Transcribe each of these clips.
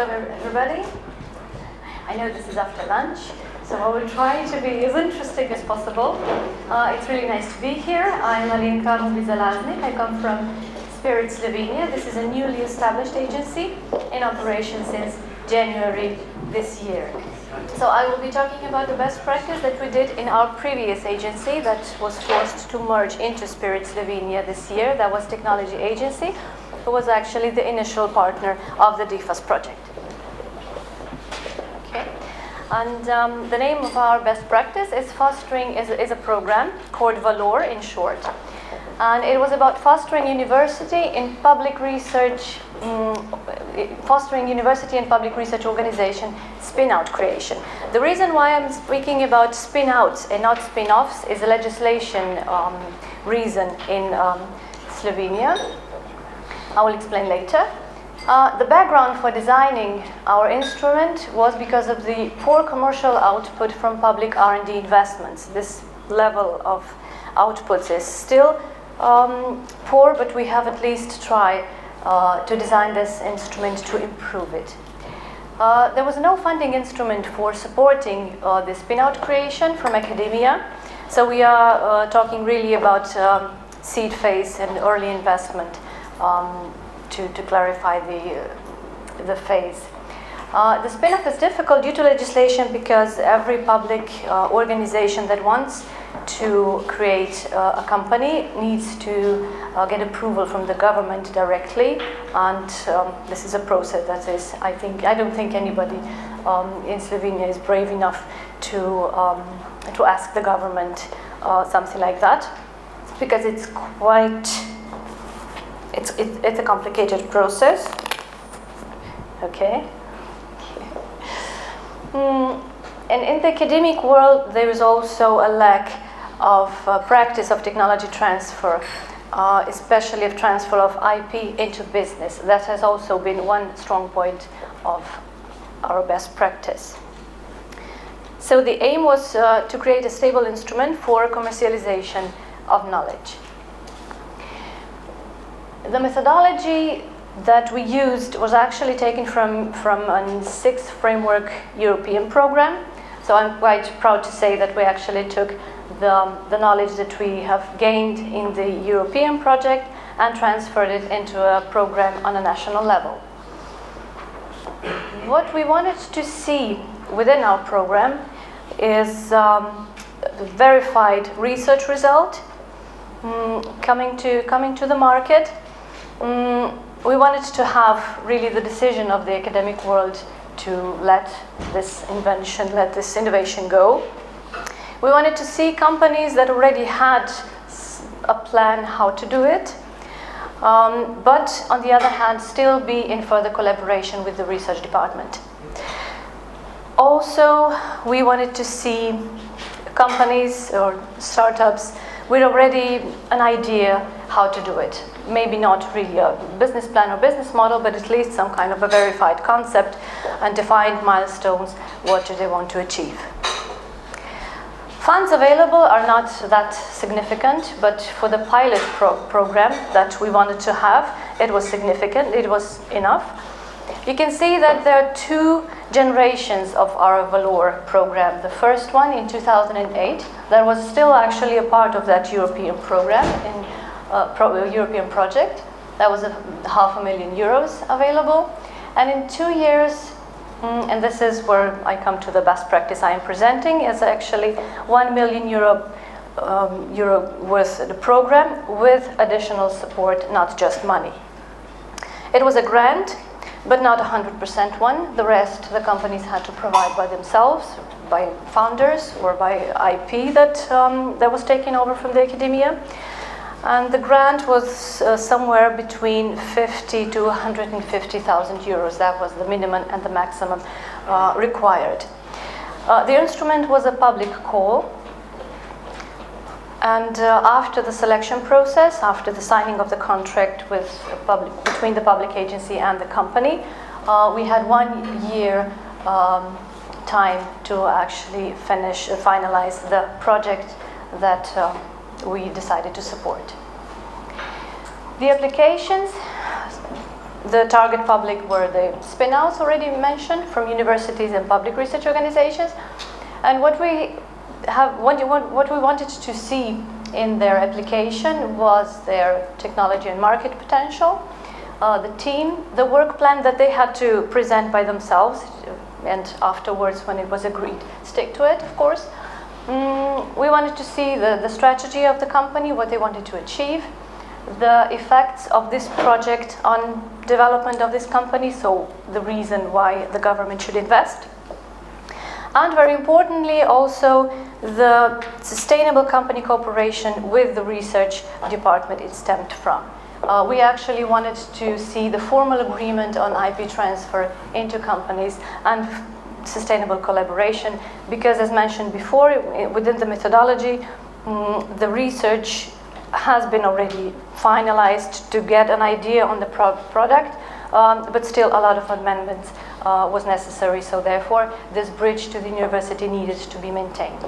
Hello everybody. I know this is after lunch, so I will try to be as interesting as possible. It's really nice to be here. I'm Alenka Mubi Zalaznik. I come from Spirit Slovenia. This is a newly established agency in operation since January this year. So I will be talking about the best practice that we did in our previous agency that was forced to merge into Spirit Slovenia this year. That was Technology Agency, who was actually the initial partner of the DIFASS project. Okay. And the name of our best practice is is a program called Valor in short. And it was about fostering university and public research organization spin-out creation. The reason why I'm speaking about spin-outs and not spin-offs is a legislation reason in Slovenia. I will explain later. The background for designing our instrument was because of the poor commercial output from public R&D investments. This level of outputs is still poor, but we have at least tried to design this instrument to improve it. There was no funding instrument for supporting the spin-out creation from academia, so we are talking really about seed phase and early investment to clarify the phase. The spin-off is difficult due to legislation because every public organization that wants to create a company needs to get approval from the government directly, and this is a process that is, I don't think anybody in Slovenia is brave enough to ask the government something like that, because it's a complicated process. Okay. And in the academic world, there is also a lack of practice of technology transfer, especially of transfer of IP into business. That has also been one strong point of our best practice. So the aim was to create a stable instrument for commercialization of knowledge. The methodology that we used was actually taken from a sixth framework European program. So I'm quite proud to say that we actually took the knowledge that we have gained in the European project and transferred it into a program on a national level. What we wanted to see within our program is the verified research result coming to the market. We wanted to have really the decision of the academic world to let this innovation go. We wanted to see companies that already had a plan how to do it, but on the other hand, still be in further collaboration with the research department. Also, we wanted to see companies or startups with already an idea how to do it. Maybe not really a business plan or business model, but at least some kind of a verified concept and defined milestones, what do they want to achieve. Funds available are not that significant, but for the pilot program that we wanted to have, it was significant, it was enough. You can see that there are two generations of our Valor program. The first one in 2008, that was still actually a part of that European program, in European project. That was €500,000 available. And in 2 years, and this is where I come to the best practice I am presenting, is actually €1 million worth the program with additional support, not just money. It was a grant, but not 100% one. The rest the companies had to provide by themselves, by founders, or by IP that was taken over from the academia. And the grant was somewhere between 50 to 150,000 euros. That was the minimum and the maximum required. The instrument was a public call. And after the selection process, after the signing of the contract between the public agency and the company, we had 1 year time to actually finalize the project that we decided to support. The applications The target public were the spin-outs already mentioned from universities and public research organizations. And what we wanted to see in their application was their technology and market potential, the team, the work plan that they had to present by themselves, and afterwards, when it was agreed, stick to it, of course. We wanted to see the strategy of the company, what they wanted to achieve, the effects of this project on development of this company, so the reason why the government should invest. And very importantly, also the sustainable company cooperation with the research department it stemmed from. We actually wanted to see the formal agreement on IP transfer into companies and sustainable collaboration, because as mentioned before, within the methodology, the research has been already finalized to get an idea on the product, but still a lot of amendments was necessary, so therefore this bridge to the university needed to be maintained.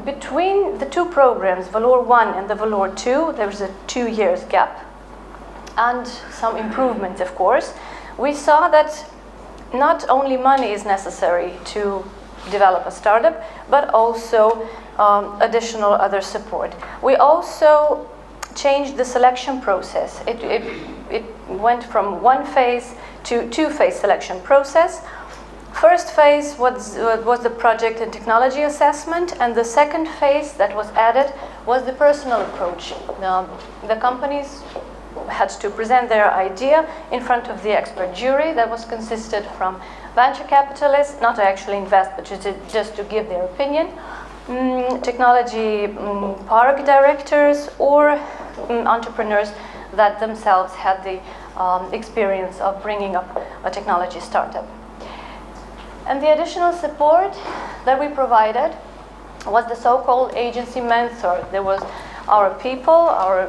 Between the two programs, Valor 1 and the Valor 2, there was a 2 years gap and some improvements, of course. We saw that not only money is necessary to develop a startup, but also additional other support. We also changed the selection process. It went from one phase to two-phase selection process. First phase was the project and technology assessment, and the second phase that was added was the personal approach. The companies had to present their idea in front of the expert jury that was consisted from venture capitalists, not to actually invest, but just to give their opinion, technology park directors, or entrepreneurs that themselves had the experience of bringing up a technology startup. And the additional support that we provided was the so-called agency mentor. There was our people, our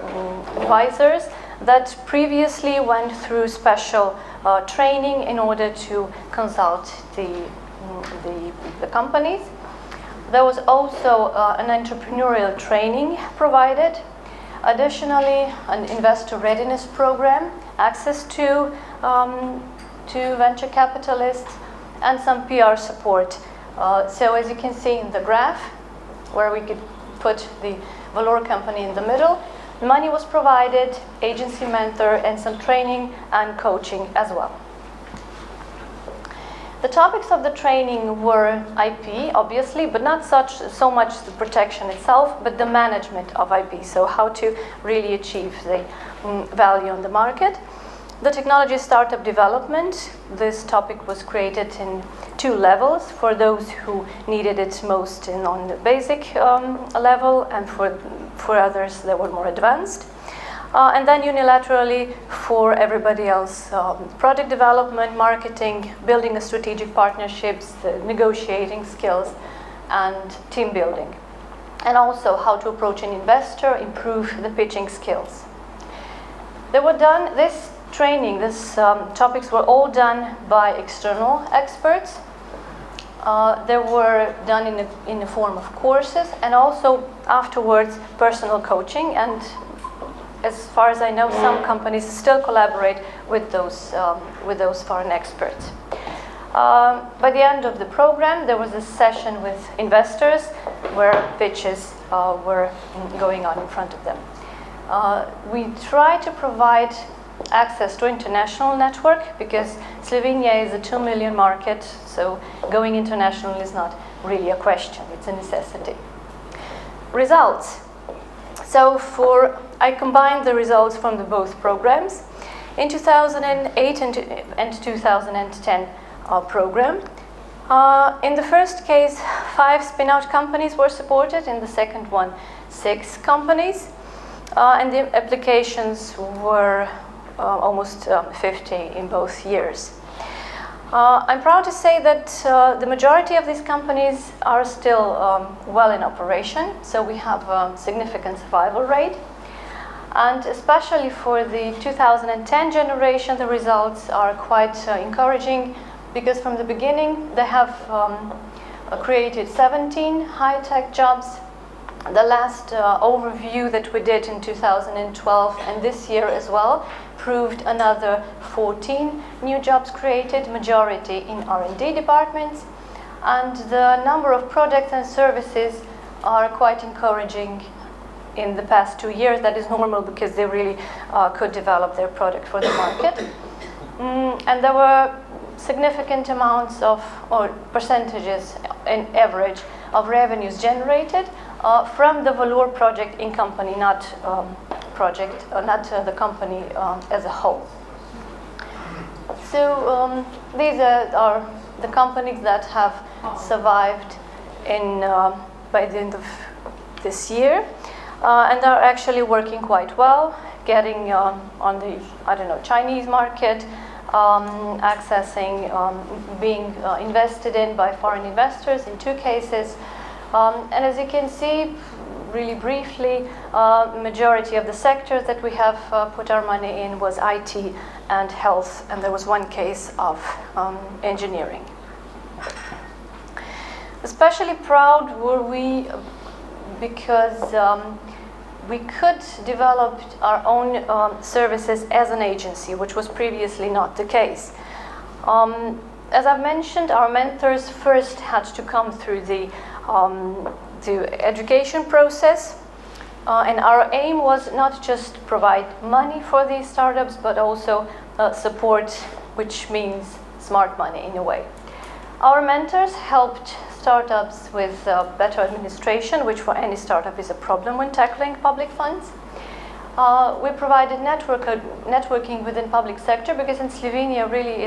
advisors, that previously went through special training in order to consult the companies. There was also an entrepreneurial training provided. Additionally, an investor readiness program, access to venture capitalists, and some PR support. So as you can see in the graph, where we could put the Valor company in the middle, money was provided, agency mentor, and some training and coaching as well. The topics of the training were IP, obviously, but not so much the protection itself, but the management of IP, so how to really achieve the value on the market. The technology startup development, this topic was created in 2 levels for those who needed it most on the basic level, and for others that were more advanced. And then unilaterally for everybody else, product development, marketing, building a strategic partnerships, the negotiating skills, and team building. And also how to approach an investor, improve the pitching skills. They were done, this topics were all done by external experts. They were done in the form of courses, and also afterwards personal coaching, and as far as I know, some companies still collaborate with those foreign experts. By the end of the program, there was a session with investors where pitches were going on in front of them. We try to provide access to international network, because Slovenia is a 2 million market, so going international is not really a question, it's a necessity. Results. So I combined the results from both programs. In 2008 and 2010 program, in the first case, 5 spin-out companies were supported, in the second one, 6 companies, and the applications were almost 50 in both years. I'm proud to say that the majority of these companies are still well in operation, so we have a significant survival rate. And especially for the 2010 generation, the results are quite encouraging, because from the beginning they have created 17 high-tech jobs, The last overview that we did in 2012 and this year as well proved another 14 new jobs created, majority in R&D departments, and the number of products and services are quite encouraging in the past 2 years. That is normal because they really could develop their product for the market. And there were significant amounts of, or percentages in average, of revenues generated from the Valor project in company, not the company as a whole. So these are the companies that have survived by the end of this year and are actually working quite well, getting on the Chinese market, accessing, being invested in by foreign investors in 2 cases. And as you can see, really briefly, majority of the sectors that we have put our money in was IT and health, and there was 1 case of engineering. Especially proud were we because we could develop our own services as an agency, which was previously not the case. As I've mentioned, our mentors first had to come through the education process, and our aim was not just provide money for these startups, but also support, which means smart money in a way. Our mentors helped startups with better administration, which for any startup is a problem when tackling public funds. We provided networking within public sector, because in Slovenia really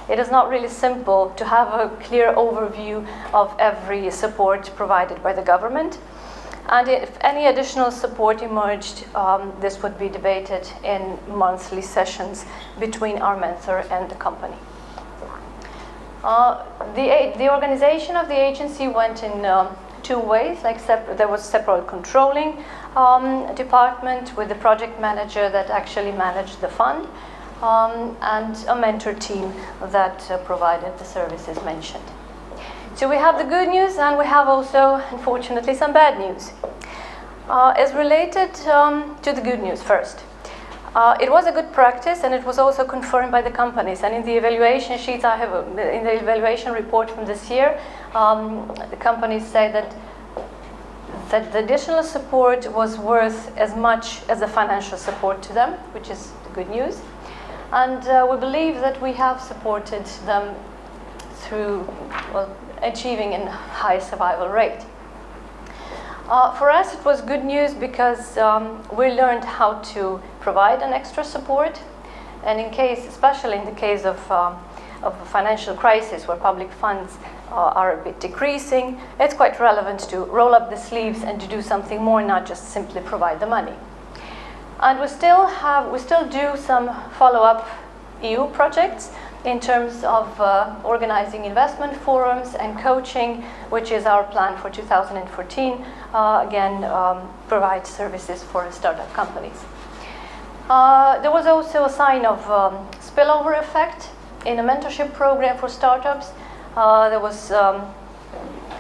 it is not really simple to have a clear overview of every support provided by the government. And if any additional support emerged, this would be debated in monthly sessions between our mentor and the company. The organization of the agency went in 2 ways. There was separate controlling department with the project manager that actually managed the fund, and a mentor team that provided the services mentioned. So we have the good news, and we have also, unfortunately, some bad news. As related to the good news first. It was a good practice, and it was also confirmed by the companies. And in the evaluation sheets I have, in the evaluation report from this year, the companies say that the additional support was worth as much as the financial support to them, which is the good news. And we believe that we have supported them through achieving a high survival rate. For us, it was good news because we learned how to provide an extra support, and especially in the case of a financial crisis where public funds are a bit decreasing, it's quite relevant to roll up the sleeves and to do something more, not just simply provide the money. And we still do some follow-up EU projects in terms of organizing investment forums and coaching, which is our plan for 2014. Again, provide services for startup companies. There was also a sign of spillover effect in a mentorship program for startups.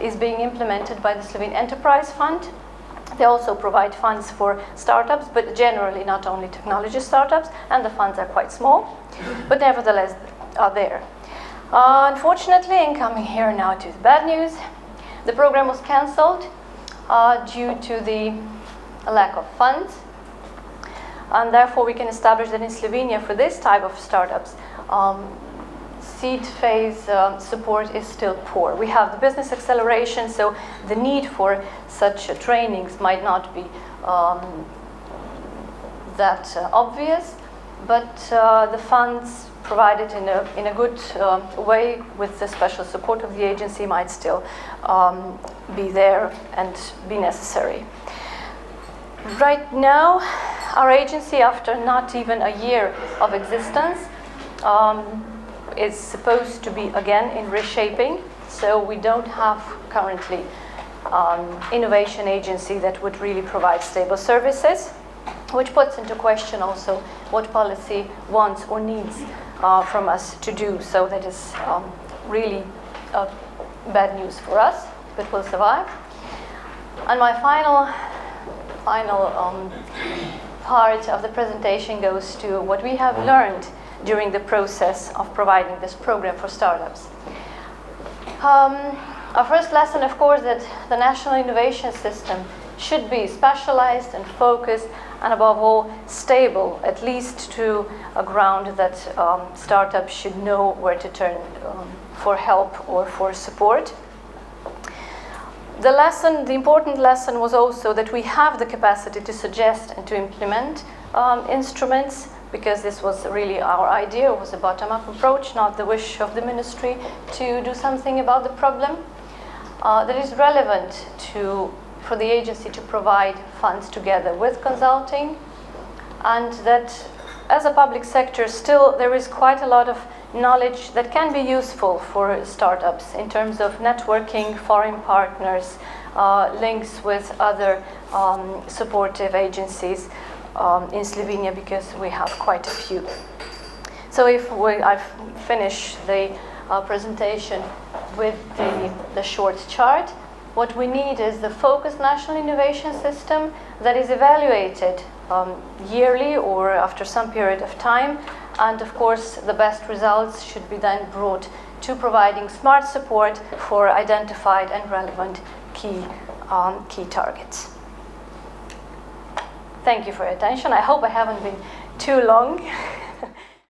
Is being implemented by the Slovene Enterprise Fund. They also provide funds for startups, but generally not only technology startups, and the funds are quite small, but nevertheless are there. Unfortunately, in coming here now to the bad news, the program was cancelled due to the lack of funds, and therefore we can establish that in Slovenia for this type of startups, seed phase support is still poor. We have the business acceleration, so the need for such trainings might not be that obvious, but the funds provided in a good way with the special support of the agency might still be there and be necessary. Right now, our agency, after not even a year of existence, is supposed to be again in reshaping. So we don't have currently innovation agency that would really provide stable services, which puts into question also what policy wants or needs from us to do. So that is really bad news for us, but we'll survive. And my final part of the presentation goes to what we have learned during the process of providing this program for startups. Our first lesson, of course, that the national innovation system should be specialized and focused and above all stable, at least to a ground that startups should know where to turn for help or for support. The important lesson was also that we have the capacity to suggest and to implement instruments, because this was really our idea. It was a bottom-up approach, not the wish of the ministry to do something about the problem. That is relevant for the agency to provide funds together with consulting, and that as a public sector still there is quite a lot of knowledge that can be useful for startups in terms of networking, foreign partners, links with other supportive agencies in Slovenia, because we have quite a few. So I've finished the presentation with the short chart. What we need is the focused national innovation system that is evaluated yearly or after some period of time, and of course the best results should be then brought to providing smart support for identified and relevant key targets. Thank you for your attention. I hope I haven't been too long.